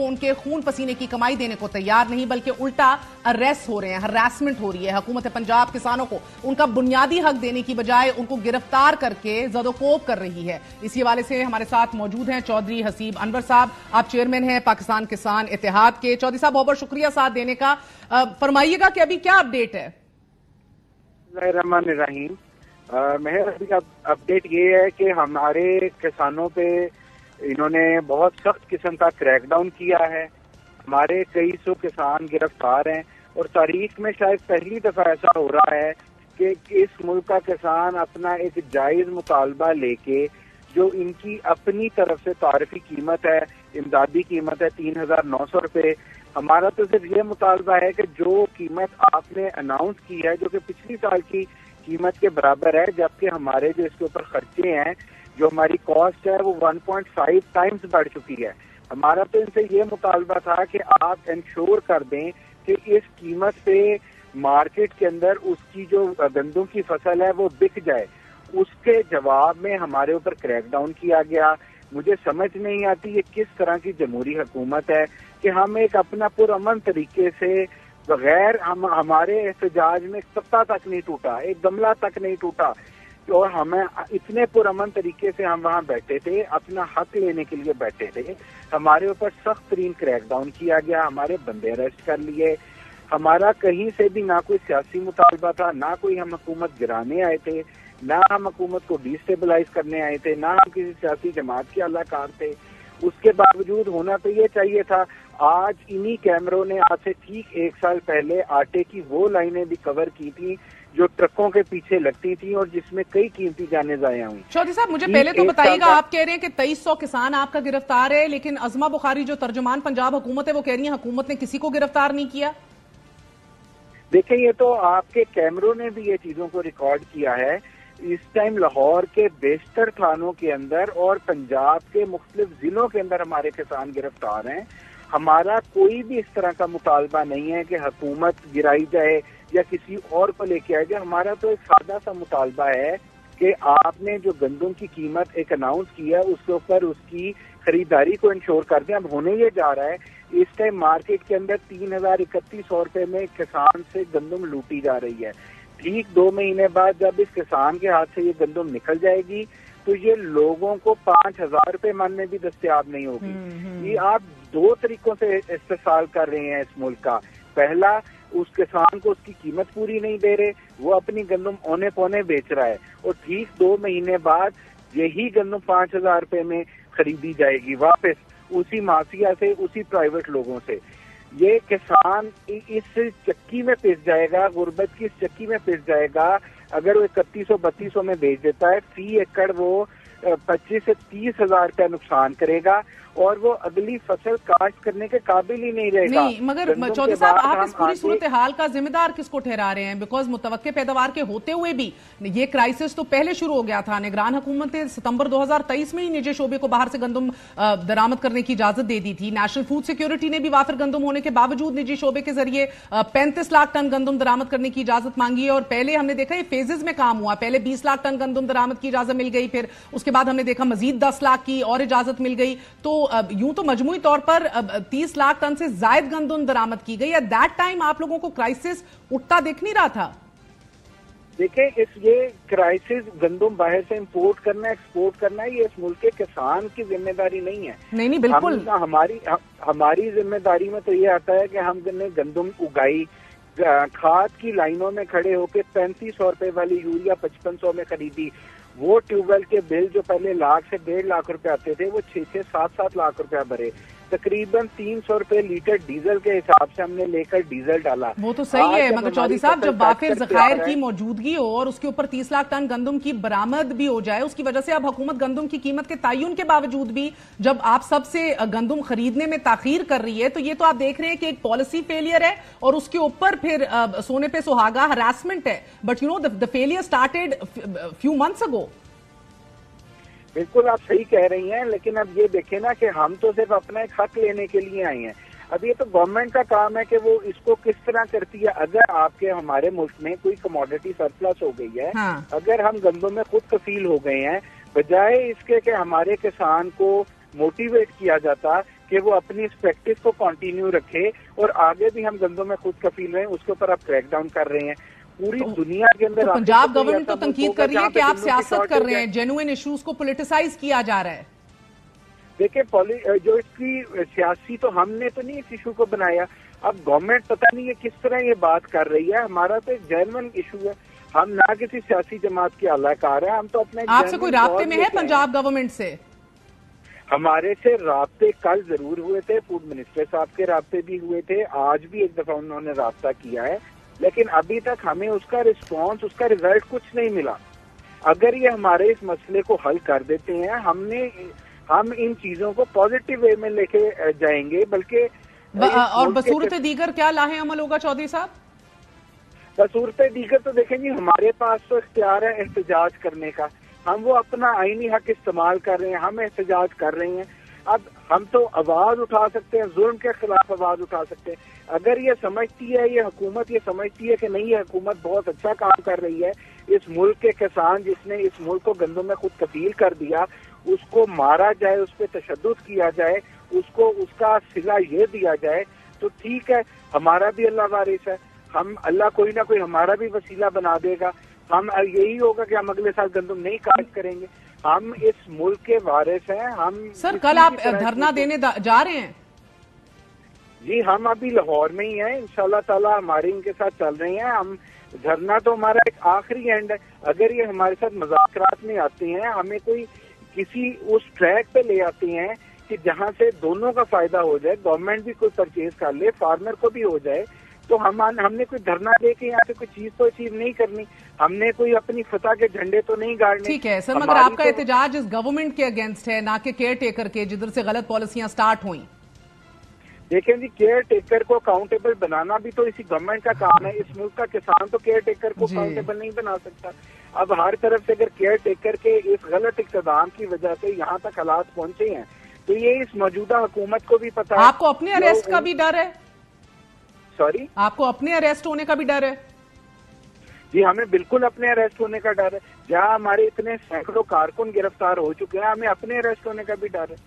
उनके खून पसीने की कमाई देने को तैयार नहीं, बल्कि उल्टा अरेस्ट हो रहे हैं, हरासमेंट हो रही है। हुकूमत पंजाब किसानों को उनका बुनियादी हक देने की बजाय उनको गिरफ्तार करके जदोकोब कर रही है। इसी हवाले से हमारे साथ मौजूद हैं चौधरी हसीब अनवर साहब। आप चेयरमैन हैं पाकिस्तान किसान इत्तेहाद के। चौधरी साहब, बहुत बहुत शुक्रिया साथ देने का। फरमाइएगा कि अभी क्या अपडेट है? रहमान मेहर अपडेट ये है कि हमारे किसानों पे इन्होंने बहुत सख्त किस्म का क्रैकडाउन किया है। हमारे कई सौ किसान गिरफ्तार हैं और तारीख में शायद पहली दफा ऐसा हो रहा है कि इस मुल्क का किसान अपना एक जायज मुतालबा लेके, जो इनकी अपनी तरफ से तारीफी कीमत है, इमदादी कीमत है 3,900 रुपये। हमारा तो सिर्फ ये मुतालबा है कि जो कीमत आपने अनाउंस की है, जो कि पिछली साल की कीमत के बराबर है, जबकि हमारे जो इसके ऊपर खर्चे हैं, जो हमारी कॉस्ट है, वो 1.5 टाइम्स बढ़ चुकी है। हमारा तो इनसे ये मुतालबा था कि आप इंश्योर कर दें कि इस कीमत पे मार्केट के अंदर उसकी जो गंदम की फसल है वो बिक जाए। उसके जवाब में हमारे ऊपर क्रैकडाउन किया गया। मुझे समझ नहीं आती ये किस तरह की जमहूरी हुकूमत है कि हम एक अपना पुरअमन तरीके से बगैर हमारे एहतजाज में सत्ता तक नहीं टूटा, एक गमला तक नहीं टूटा, और हमें इतने पुरअमन तरीके से हम वहाँ बैठे थे, अपना हक लेने के लिए बैठे थे। हमारे ऊपर सख्त तरीन क्रैकडाउन किया गया, हमारे बंदे अरेस्ट कर लिए। हमारा कहीं से भी ना कोई सियासी मुतालबा था, ना कोई हम हुकूमत गिराने आए थे, ना हम हुकूमत को डिस्टेबलाइज करने आए थे, ना हम किसी सियासी जमात के अलाकार थे। उसके बावजूद होना तो ये चाहिए था। आज इन्हीं कैमरों ने आज से ठीक 1 साल पहले आटे की वो लाइनें भी कवर की थी जो ट्रकों के पीछे लगती थी और जिसमें कई कीमती जानें ज़ाया हुई। चौधरी साहब, मुझे पहले तो बताइएगा, आप कह रहे हैं कि 2300 किसान आपका गिरफ्तार है, लेकिन अजमा बुखारी जो तर्जुमान पंजाब हुकूमत है वो कह रही है हुकूमत ने किसी को गिरफ्तार नहीं किया। देखें, ये तो आपके कैमरों ने भी ये चीजों को रिकॉर्ड किया है। इस टाइम लाहौर के बेशतर थानों के अंदर और पंजाब के मुख्तलिफ जिलों के अंदर हमारे किसान गिरफ्तार हैं। हमारा कोई भी इस तरह का मुतालबा नहीं है कि हुकूमत गिराई जाए या किसी और को लेके आए जाए। हमारा तो एक सादा सा मुतालबा है कि आपने जो गंदम की कीमत एक अनाउंस किया है उसके ऊपर उसकी खरीदारी को इंश्योर कर दें। अब होने ये जा रहा है, इस टाइम मार्केट के अंदर 3,3100 रुपये में किसान से गंदम लूटी जा रही है। ठीक 2 महीने बाद जब इस किसान के हाथ से ये गंदम निकल जाएगी तो ये लोगों को 5,000 रुपये मन में भी दस्तयाब नहीं होगी। ये आप 2 तरीकों से इस्तेमाल कर रहे हैं इस मुल्क का। पहला, उस किसान को उसकी कीमत पूरी नहीं दे रहे, वो अपनी गंदम औने पौने बेच रहा है, और ठीक 2 महीने बाद यही गंदम 5,000 रुपये में खरीदी जाएगी वापस उसी माफिया से, उसी प्राइवेट लोगों से। ये किसान इस चक्की में पिस जाएगा, गुर्बत की इस चक्की में पिस जाएगा। अगर वो 3100-3200 में बेच देता है, फी एकड़ वो 25 से 30 हजार रुपया नुकसान करेगा और वो अगली फसल काश्त करने के काबिल ही नहीं रहेगा। नहीं, मगर चौधरी साहब, आप इस पूरी सूरत हाल का जिम्मेदार किसको ठहरा रहे हैं? बिकॉज मुतवक्के पैदावार के होते हुए भी ये क्राइसिस तो पहले शुरू हो गया था। निगरान हुकूमत ने सितंबर 2023 में ही निजी शोबे को बाहर से गंदम दरामद करने की इजाजत दे दी थी। नेशनल फूड सिक्योरिटी ने भी वाफिर गंदम होने के बावजूद निजी शोबे के जरिए 35 लाख टन गंदम दरामद करने की इजाजत मांगी है। और पहले हमने देखा ये फेजेज में काम हुआ। पहले 20 लाख टन गंदम दरामद की इजाजत मिल गई, फिर उसके बाद हमने देखा मजीद 10 लाख की और इजाजत मिल गई। तो यूं तो मजमूई तौर पर 30 लाख टन से जायद गंदम दरामद की गई। एट दैट टाइम आप लोगों को क्राइसिस उठता दिख नहीं रहा था? देखिए, ये क्राइसिस गंदम बाहर से इंपोर्ट करना, एक्सपोर्ट करना, ये इस मुल्क के किसान की जिम्मेदारी नहीं है। नहीं, बिल्कुल हमारी जिम्मेदारी में तो ये आता है कि हमने गंदम उगाई, खाद की लाइनों में खड़े होकर 3500 रुपए वाली यूरिया 5500 में खरीदी। वो ट्यूबवेल के बिल जो पहले लाख से 1.5 लाख रुपए आते थे, वो 6-6, 7-7 लाख रुपया भरे। तकरीबन 300 रुपए लीटर डीजल के हिसाब से हमने लेकर डीजल डाला। वो तो सही है, मगर चौधरी साहब, जब वाफिर ज़खायर की मौजूदगी हो और उसके ऊपर 30 लाख टन गंदम की बरामद भी हो जाए, उसकी वजह से अब हुकूमत गंदम की कीमत के तयन के बावजूद भी जब आप सबसे गंदम खरीदने में ताखीर कर रही है, तो ये तो आप देख रहे हैं कि एक पॉलिसी फेलियर है और उसके ऊपर फिर सोने पे सुहागा हरासमेंट है। But you know the failure started few months ago. बिल्कुल आप सही कह रही हैं, लेकिन अब ये देखें ना कि हम तो सिर्फ अपना एक हक लेने के लिए आए हैं। अब ये तो गवर्नमेंट का काम है कि वो इसको किस तरह करती है। अगर आपके हमारे मुल्क में कोई कमोडिटी सरप्लस हो गई है, हाँ। अगर हम गंदम में खुद कफील हो गए हैं, बजाय इसके कि हमारे किसान को मोटिवेट किया जाता कि वो अपनी इस प्रैक्टिस को कंटिन्यू रखे और आगे भी हम गंदों में खुद कफील रहें, उसके ऊपर आप क्रैकडाउन कर रहे हैं पूरी दुनिया के अंदर। तो पंजाब गवर्नमेंट तो तनकीद कर रही है कि आप सियासत कर रहे हैं, जेन्युइन इश्यूज को पॉलिटिसाइज किया जा रहा है। देखिए, जो इसकी सियासी तो हमने तो नहीं इस इशू को बनाया। अब गवर्नमेंट पता नहीं है किस तरह ये बात कर रही है। हमारा तो एक जेन्युइन इशू है, हम ना किसी सियासी जमात की अलाकार है, हम तो अपने आपसे कोई राब्ते में है पंजाब गवर्नमेंट से? हमारे से राब्ते कल जरूर हुए थे, फूड मिनिस्टर साहब के राब्ते भी हुए थे, आज भी एक दफा उन्होंने राब्ता किया है, लेकिन अभी तक हमें उसका रिस्पॉन्स, उसका रिजल्ट कुछ नहीं मिला। अगर ये हमारे इस मसले को हल कर देते हैं, हम इन चीजों को पॉजिटिव वे में लेके जाएंगे। बल्कि और बसूरत दीगर क्या लाहे अमल होगा चौधरी साहब? बसूरत दीगर तो देखें जी, हमारे पास तो इख्तियार है एहतजाज करने का, हम वो अपना आईनी हक इस्तेमाल कर रहे हैं, हम एहतजाज कर रहे हैं। अब हम तो आवाज उठा सकते हैं, जुल्म के खिलाफ आवाज उठा सकते हैं। अगर ये समझती है, ये हुकूमत ये समझती है कि नहीं, ये हुकूमत बहुत अच्छा काम कर रही है, इस मुल्क के किसान जिसने इस मुल्क को गंदों में खुद कफील कर दिया, उसको मारा जाए, उस पर तशद्दुद किया जाए, उसको उसका सिला ये दिया जाए, तो ठीक है, हमारा भी अल्लाह वारिस है, हम अल्लाह कोई ना कोई हमारा भी वसीला बना देगा। हम यही होगा कि हम अगले साल गंदम नहीं काश्त करेंगे। हम इस मुल्क के वारिस हैं। हम सर कल आप धरना देने जा रहे हैं? जी, हम अभी लाहौर में ही हैं, इंशाल्लाह ताला हमारे इनके साथ चल रहे हैं। हम धरना तो हमारा एक आखिरी एंड है। अगर ये हमारे साथ मुज़ाकरात में आते हैं, हमें कोई किसी उस ट्रैक पे ले आते हैं कि जहां से दोनों का फायदा हो जाए, गवर्नमेंट भी कोई परचेज कर ले, फार्मर को भी हो जाए, तो हमने कोई धरना दे के यहाँ से कोई चीज तो अचीव नहीं करनी, हमने कोई अपनी फतह के झंडे तो नहीं गाड़ने। ठीक है सर, मगर आपका एहतजाज इस गवर्नमेंट के अगेंस्ट है, ना कि केयर टेकर के, जिधर से गलत पॉलिसियां स्टार्ट हुई। देखें जी, केयर टेकर को अकाउंटेबल बनाना भी तो इसी गवर्नमेंट का काम है। इस मुल्क का किसान तो केयर टेकर को अकाउंटेबल नहीं बना सकता। अब हर तरफ से अगर केयर टेकर के इस गलत इक़्तिदाम की वजह से यहाँ तक हालात पहुंचे हैं, तो ये इस मौजूदा हुकूमत को भी पता है। आपको अपने अरेस्ट का भी डर है? सॉरी, आपको अपने अरेस्ट होने का भी डर है? जी, हमें बिल्कुल अपने अरेस्ट होने का डर है। जहाँ हमारे इतने सैकड़ों कारकुन गिरफ्तार हो चुके हैं, हमें अपने अरेस्ट होने का भी डर है।